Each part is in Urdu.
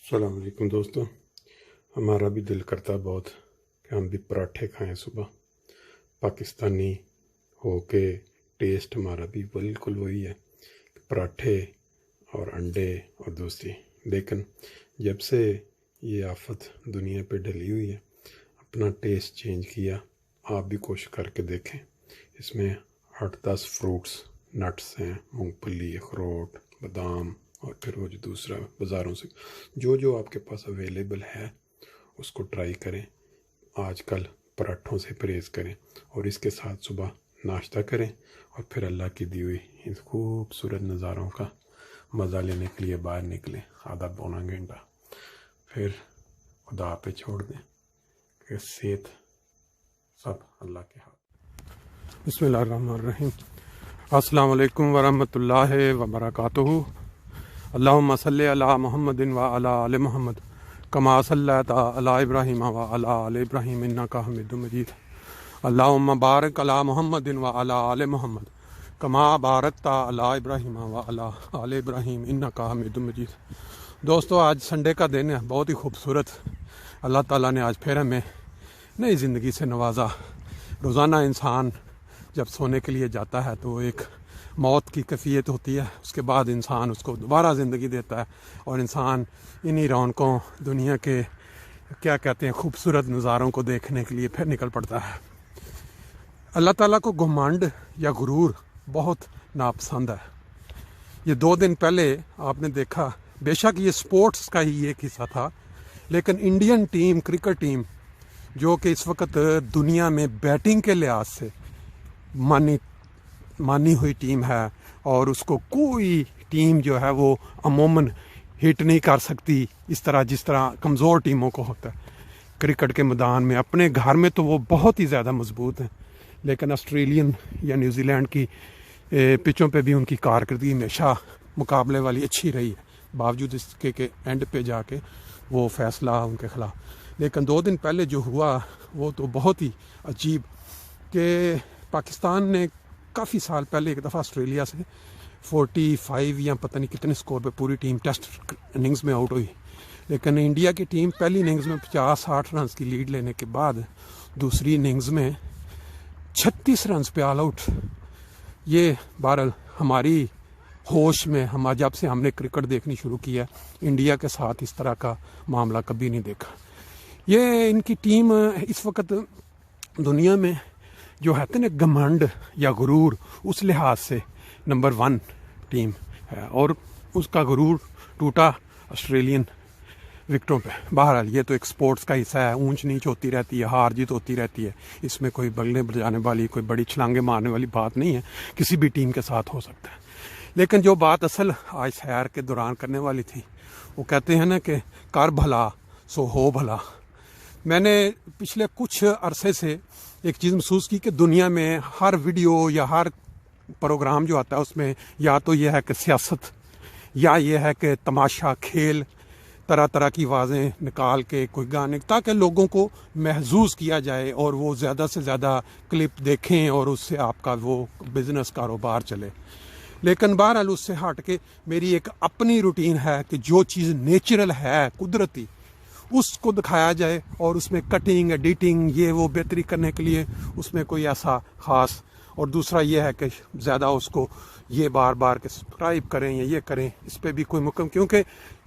السلام علیکم دوستوں، ہمارا بھی دل کرتا بہت کہ ہم بھی پراٹھے کھائیں صبح، پاکستانی ہو کے ٹیسٹ ہمارا بھی بالکل وہی ہے، پراٹھے اور انڈے اور دوسری۔ لیکن جب سے یہ آفت دنیا پہ ڈلی ہوئی ہے، اپنا ٹیسٹ چینج کیا۔ آپ بھی کوشش کر کے دیکھیں، اس میں 8-10 فروٹس نٹس ہیں، مونگ پھلی، اخروٹ، بادام، اور پھر وہ جو دوسرا بازاروں سے جو آپ کے پاس اویلیبل ہے اس کو ٹرائی کریں۔ آج کل پراٹھوں سے پرہیز کریں اور اس کے ساتھ صبح ناشتہ کریں، اور پھر اللہ کی دی ہوئی ان خوبصورت نظاروں کا مزہ لینے کے لیے باہر نکلیں آدھا پونا گھنٹہ، پھر خدا پہ چھوڑ دیں کہ صحت سب اللہ کے ہاتھ۔ بسم اللہ الرحمن الرحیم۔ السلام علیکم ورحمۃ اللہ وبرکاتہ۔ اللہم صلی علی محمد وعلی آل محمد کما صلیت علی ابراہیم وعلی آل ابراہیم انک حمید مجید۔ اللہم بارک علی محمد وعلی آل محمد کما بارکت علی ابراہیم وعلی آل ابراہیم انک حمید مجید۔ دوستو، آج سنڈے کا دن ہے، بہت ہی خوبصورت۔ اللہ تعالیٰ نے آج پھر ہمیں نئی زندگی سے نوازا۔ روزانہ انسان جب سونے کے لیے جاتا ہے تو ایک موت کی کیفیت ہوتی ہے، اس کے بعد انسان اس کو دوبارہ زندگی دیتا ہے، اور انسان انہی رونقوں، دنیا کے کیا کہتے ہیں خوبصورت نظاروں کو دیکھنے کے لیے پھر نکل پڑتا ہے۔ اللہ تعالیٰ کو گھمنڈ یا غرور بہت ناپسند ہے۔ یہ 2 دن پہلے آپ نے دیکھا، بے شک یہ سپورٹس کا ہی ایک حصہ تھا، لیکن انڈین ٹیم، کرکٹ ٹیم، جو کہ اس وقت دنیا میں بیٹنگ کے لحاظ سے مانی ہوئی ٹیم ہے، اور اس کو کوئی ٹیم جو ہے وہ عموماً ہٹ نہیں کر سکتی جس طرح کمزور ٹیموں کو ہوتا ہے کرکٹ کے میدان میں۔ اپنے گھر میں تو وہ بہت ہی زیادہ مضبوط ہیں، لیکن آسٹریلین یا نیوزی لینڈ کی پچوں پہ بھی ان کی کارکردگی ہمیشہ مقابلے والی اچھی رہی ہے، باوجود اس کے کہ اینڈ پہ جا کے وہ فیصلہ ان کے خلاف۔ لیکن 2 دن پہلے جو ہوا وہ تو بہت ہی عجیب، کہ پاکستان نے کافی سال پہلے ایک دفعہ آسٹریلیا سے 45 یا پتہ نہیں کتنے سکور پہ پوری ٹیم ٹیسٹ اننگز میں آؤٹ ہوئی، لیکن انڈیا کی ٹیم پہلی اننگز میں 50-60 رنز کی لیڈ لینے کے بعد دوسری اننگز میں 36 رنز پہ آل آؤٹ۔ یہ بہرحال ہماری ہوش میں، جب سے ہم نے کرکٹ دیکھنی شروع کیا، انڈیا کے ساتھ اس طرح کا معاملہ کبھی نہیں دیکھا۔ یہ ان کی ٹیم اس وقت دنیا میں جو ہے نا گھمنڈ یا غرور، اس لحاظ سے نمبر 1 ٹیم ہے، اور اس کا غرور ٹوٹا آسٹریلین وکٹوں پہ۔ بہرحال یہ تو ایک سپورٹس کا حصہ ہے، اونچ نیچ ہوتی رہتی ہے، ہار جیت ہوتی رہتی ہے، اس میں کوئی بگلے بجانے والی، کوئی بڑی چھلانگیں مارنے والی بات نہیں ہے، کسی بھی ٹیم کے ساتھ ہو سکتا ہے۔ لیکن جو بات اصل آج سیر کے دوران کرنے والی تھی، وہ کہتے ہیں نا کہ کر بھلا سو ہو بھلا۔ میں نے پچھلے کچھ عرصے سے ایک چیز محسوس کی کہ دنیا میں ہر ویڈیو یا ہر پروگرام جو آتا ہے اس میں یا تو یہ ہے کہ سیاست، یا یہ ہے کہ تماشا، کھیل، طرح طرح کی آوازیں نکال کے کوئی گانے، تاکہ لوگوں کو محظوظ کیا جائے اور وہ زیادہ سے زیادہ کلپ دیکھیں اور اس سے آپ کا وہ بزنس کاروبار چلے۔ لیکن بہرحال اس سے ہٹ کے میری ایک اپنی روٹین ہے کہ جو چیز نیچرل ہے، قدرتی، اس کو دکھایا جائے، اور اس میں کٹنگ، ایڈیٹنگ، یہ وہ بہتری کرنے کے لیے اس میں کوئی ایسا خاص۔ اور دوسرا یہ ہے کہ زیادہ اس کو یہ بار بار کہ سبسکرائب کریں یا یہ کریں، اس پہ بھی کوئی مکم، کیونکہ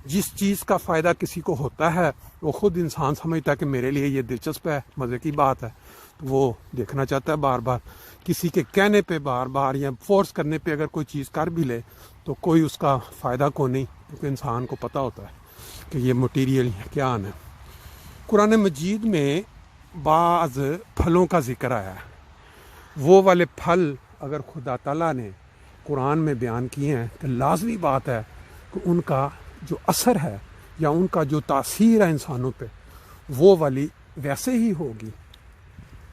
جس چیز کا فائدہ کسی کو ہوتا ہے وہ خود انسان سمجھتا ہے کہ میرے لیے یہ دلچسپ ہے، مزے کی بات ہے، تو وہ دیکھنا چاہتا ہے بار بار۔ کسی کے کہنے پہ بار بار یا فورس کرنے پہ اگر کوئی چیز کر بھی لے تو کوئی اس کا فائدہ کو نہیں، کیونکہ انسان کو پتہ ہوتا ہے کہ یہ مٹیریل کیا آنا ہے۔ قرآن مجید میں بعض پھلوں کا ذکر آیا ہے، وہ والے پھل اگر خدا تعالیٰ نے قرآن میں بیان کیے ہیں تو لازمی بات ہے کہ ان کا جو اثر ہے یا ان کا جو تاثیر ہے انسانوں پہ، وہ والی ویسے ہی ہوگی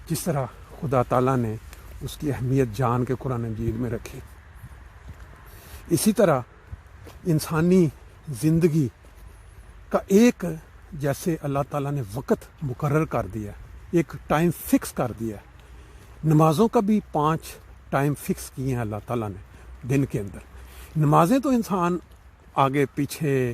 جس طرح خدا تعالیٰ نے اس کی اہمیت جان کے قرآن مجید میں رکھی۔ اسی طرح انسانی زندگی کا ایک، جیسے اللہ تعالیٰ نے وقت مقرر کر دیا، ایک ٹائم فکس کر دیا، نمازوں کا بھی 5 ٹائم فکس کیے ہیں اللہ تعالیٰ نے دن کے اندر۔ نمازیں تو انسان آگے پیچھے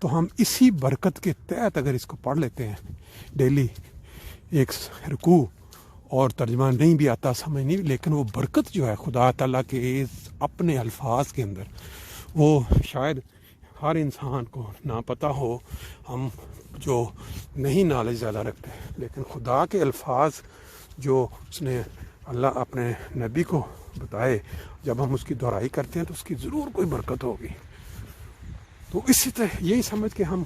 تو ہم اسی برکت کے تحت اگر اس کو پڑھ لیتے ہیں ڈیلی، ایک رکوع، اور ترجمہ نہیں بھی آتا سمجھ نہیں، لیکن وہ برکت جو ہے خدا تعالیٰ کے اپنے الفاظ کے اندر، وہ شاید ہر انسان کو نہ پتہ ہو، ہم جو نہیں نالج زیادہ رکھتے، لیکن خدا کے الفاظ جو اس نے اللہ اپنے نبی کو بتائے، جب ہم اس کی دہرائی کرتے ہیں تو اس کی ضرور کوئی برکت ہوگی۔ تو اسی طرح یہی سمجھ کے ہم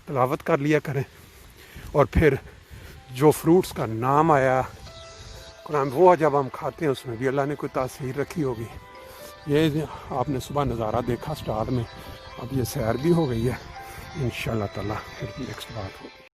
تلاوت کر لیا کریں، اور پھر جو فروٹس کا نام آیا قرآن، وہ جب ہم کھاتے ہیں اس میں بھی اللہ نے کوئی تاثیر رکھی ہوگی۔ یہ آپ نے صبح نظارہ دیکھا سٹار میں، اب یہ سیر بھی ہو گئی ہے، انشاءاللہ تعالیٰ پھر نیکسٹ بات ہوگی۔